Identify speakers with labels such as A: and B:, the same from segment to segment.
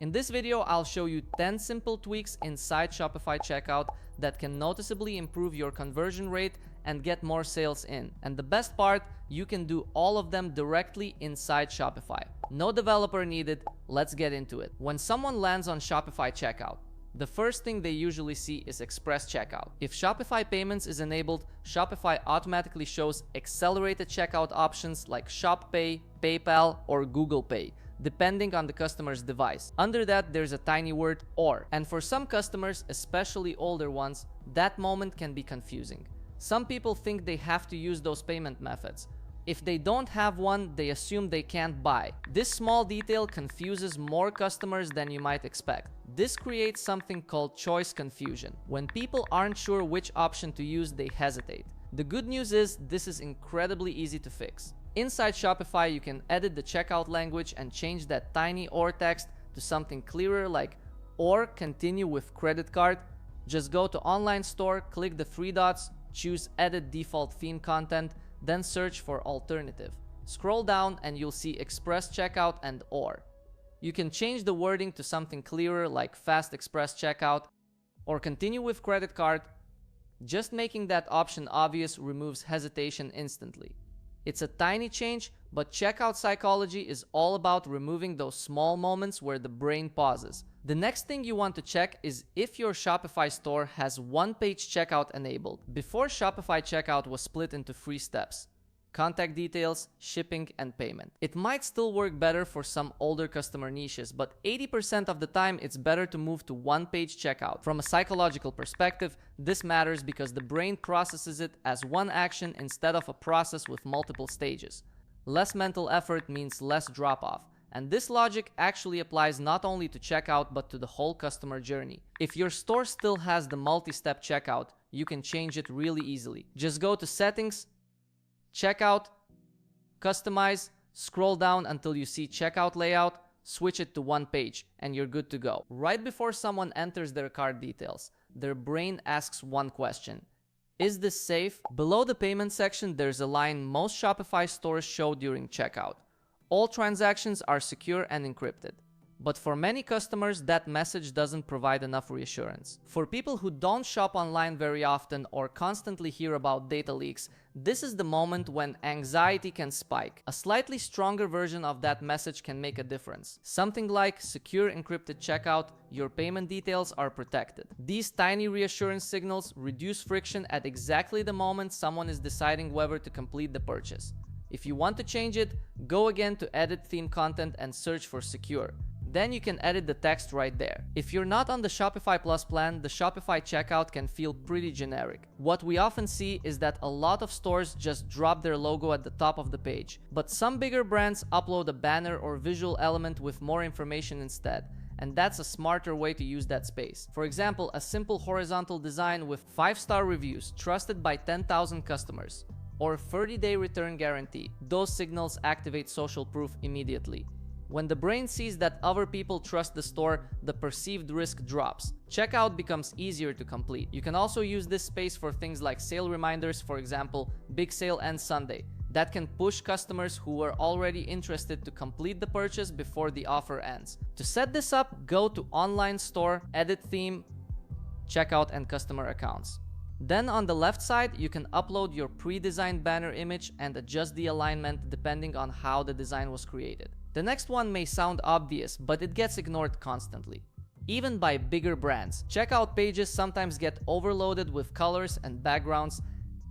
A: In this video, I'll show you 10 simple tweaks inside Shopify checkout that can noticeably improve your conversion rate and get more sales in. And the best part, you can do all of them directly inside Shopify. No developer needed. Let's get into it. When someone lands on Shopify checkout, the first thing they usually see is Express Checkout. If Shopify Payments is enabled, Shopify automatically shows accelerated checkout options like Shop Pay, PayPal, or Google Pay, depending on the customer's device. Under that, there's a tiny word "or," and for some customers, especially older ones, that moment can be confusing. Some people think they have to use those payment methods. If they don't have one, they assume they can't buy. This small detail confuses more customers than you might expect. This creates something called choice confusion. When people aren't sure which option to use, they hesitate. The good news is this is incredibly easy to fix. Inside Shopify, you can edit the checkout language and change that tiny "or" text to something clearer like "or continue with credit card." Just go to Online Store, click the three dots, choose Edit Default Theme Content, then search for Alternative. Scroll down and you'll see Express Checkout and "or." You can change the wording to something clearer like Fast Express Checkout or Continue with Credit Card. Just making that option obvious removes hesitation instantly. It's a tiny change, but checkout psychology is all about removing those small moments where the brain pauses. The next thing you want to check is if your Shopify store has one-page checkout enabled. Before, Shopify checkout was split into 3 steps: contact details, shipping, and payment. It might still work better for some older customer niches, but 80% of the time it's better to move to one-page checkout. From a psychological perspective, this matters because the brain processes it as one action instead of a process with multiple stages. Less mental effort means less drop-off. And this logic actually applies not only to checkout but to the whole customer journey. If your store still has the multi-step checkout, you can change it really easily. Just go to Settings, Checkout, Customize, scroll down until you see Checkout Layout, switch it to one page, and you're good to go. Right before someone enters their card details, their brain asks one question: is this safe? Below the payment section, there's a line most Shopify stores show during checkout: all transactions are secure and encrypted. But for many customers, that message doesn't provide enough reassurance. For people who don't shop online very often or constantly hear about data leaks, this is the moment when anxiety can spike. A slightly stronger version of that message can make a difference. Something like secure encrypted checkout, your payment details are protected. These tiny reassurance signals reduce friction at exactly the moment someone is deciding whether to complete the purchase. If you want to change it, go again to Edit Theme Content and search for Secure. Then you can edit the text right there. If you're not on the Shopify Plus plan, the Shopify checkout can feel pretty generic. What we often see is that a lot of stores just drop their logo at the top of the page, but some bigger brands upload a banner or visual element with more information instead. And that's a smarter way to use that space. For example, a simple horizontal design with 5-star reviews trusted by 10,000 customers, or 30-day return guarantee. Those signals activate social proof immediately. When the brain sees that other people trust the store, the perceived risk drops. Checkout becomes easier to complete. You can also use this space for things like sale reminders, for example, big sale ends Sunday. That can push customers who were already interested to complete the purchase before the offer ends. To set this up, go to Online Store, Edit Theme, Checkout, and Customer Accounts. Then on the left side, you can upload your pre-designed banner image and adjust the alignment depending on how the design was created. The next one may sound obvious, but it gets ignored constantly. Even by bigger brands, checkout pages sometimes get overloaded with colors and backgrounds.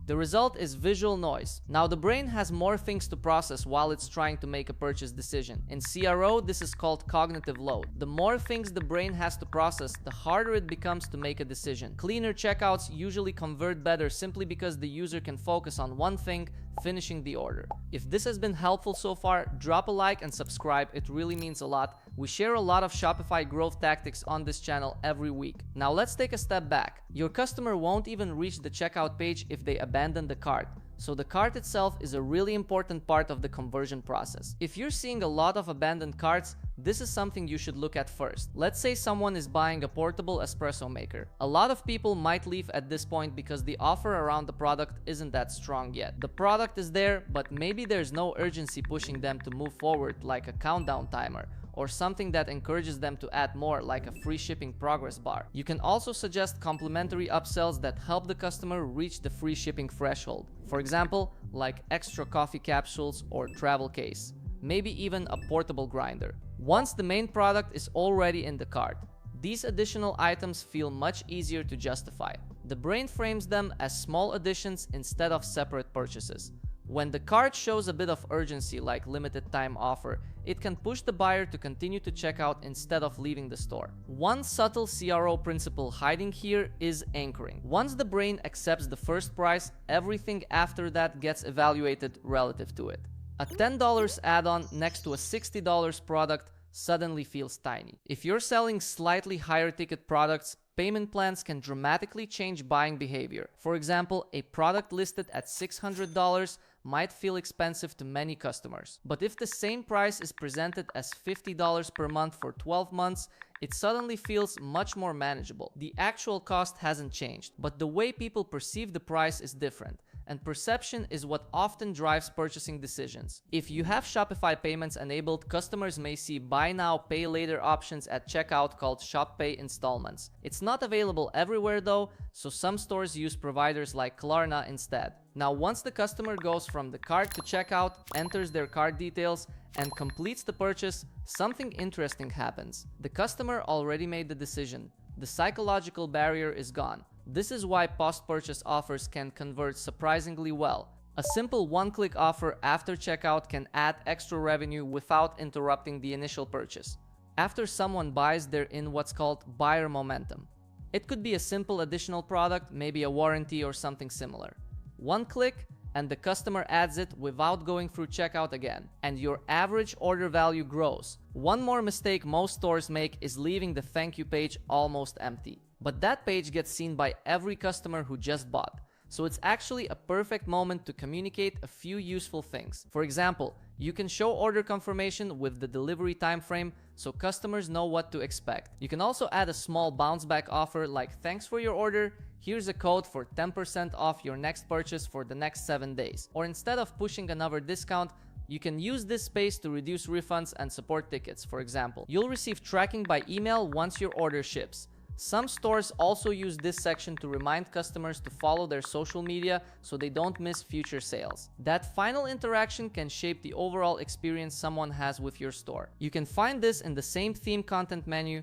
A: The result is visual noise. Now, the brain has more things to process while it's trying to make a purchase decision. In CRO, this is called cognitive load. The more things the brain has to process, the harder it becomes to make a decision. Cleaner checkouts usually convert better simply because the user can focus on one thing: finishing the order. If this has been helpful so far, drop a like and subscribe. It really means a lot. We share a lot of Shopify growth tactics on this channel every week. Now let's take a step back. Your customer won't even reach the checkout page if they abandon the cart. So the cart itself is a really important part of the conversion process. If you're seeing a lot of abandoned carts, this is something you should look at first. Let's say someone is buying a portable espresso maker. A lot of people might leave at this point because the offer around the product isn't that strong yet. The product is there, but maybe there's no urgency pushing them to move forward, like a countdown timer, or something that encourages them to add more, like a free shipping progress bar. You can also suggest complimentary upsells that help the customer reach the free shipping threshold. For example, like extra coffee capsules or travel case, maybe even a portable grinder. Once the main product is already in the cart, these additional items feel much easier to justify. The brain frames them as small additions instead of separate purchases. When the cart shows a bit of urgency, like limited time offer, it can push the buyer to continue to check out instead of leaving the store. One subtle CRO principle hiding here is anchoring. Once the brain accepts the first price, everything after that gets evaluated relative to it. A $10 add-on next to a $60 product suddenly feels tiny. If you're selling slightly higher ticket products, payment plans can dramatically change buying behavior. For example, a product listed at $600 might feel expensive to many customers. But if the same price is presented as $50 per month for 12 months, it suddenly feels much more manageable. The actual cost hasn't changed, but the way people perceive the price is different. And perception is what often drives purchasing decisions. If you have Shopify payments enabled, customers may see buy now, pay later options at checkout called Shop Pay installments. It's not available everywhere though, so some stores use providers like Klarna instead. Now, once the customer goes from the cart to checkout, enters their card details, and completes the purchase, something interesting happens. The customer already made the decision. The psychological barrier is gone. This is why post-purchase offers can convert surprisingly well. A simple one-click offer after checkout can add extra revenue without interrupting the initial purchase. After someone buys, they're in what's called buyer momentum. It could be a simple additional product, maybe a warranty or something similar. One click, and the customer adds it without going through checkout again, and your average order value grows. One more mistake most stores make is leaving the thank you page almost empty. But that page gets seen by every customer who just bought. So it's actually a perfect moment to communicate a few useful things. For example, you can show order confirmation with the delivery time frame so customers know what to expect. You can also add a small bounce back offer like thanks for your order, here's a code for 10% off your next purchase for the next 7 days. Or instead of pushing another discount, you can use this space to reduce refunds and support tickets. For example, you'll receive tracking by email once your order ships. Some stores also use this section to remind customers to follow their social media so they don't miss future sales. That final interaction can shape the overall experience someone has with your store. You can find this in the same theme content menu.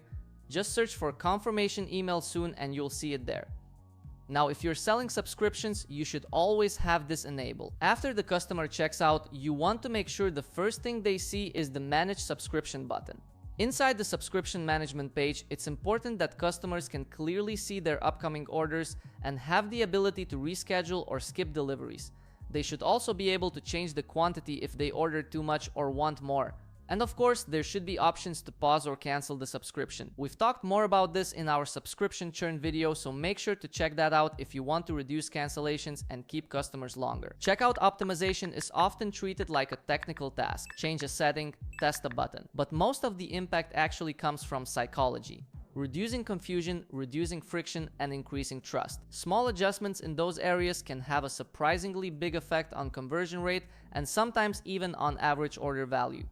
A: Just search for confirmation email soon and you'll see it there. Now, if you're selling subscriptions, you should always have this enabled. After the customer checks out, you want to make sure the first thing they see is the Manage Subscription button. Inside the subscription management page, it's important that customers can clearly see their upcoming orders and have the ability to reschedule or skip deliveries. They should also be able to change the quantity if they order too much or want more. And of course, there should be options to pause or cancel the subscription. We've talked more about this in our subscription churn video, so make sure to check that out if you want to reduce cancellations and keep customers longer. Checkout optimization is often treated like a technical task. Change a setting, test a button. But most of the impact actually comes from psychology. Reducing confusion, reducing friction, and increasing trust. Small adjustments in those areas can have a surprisingly big effect on conversion rate and sometimes even on average order value.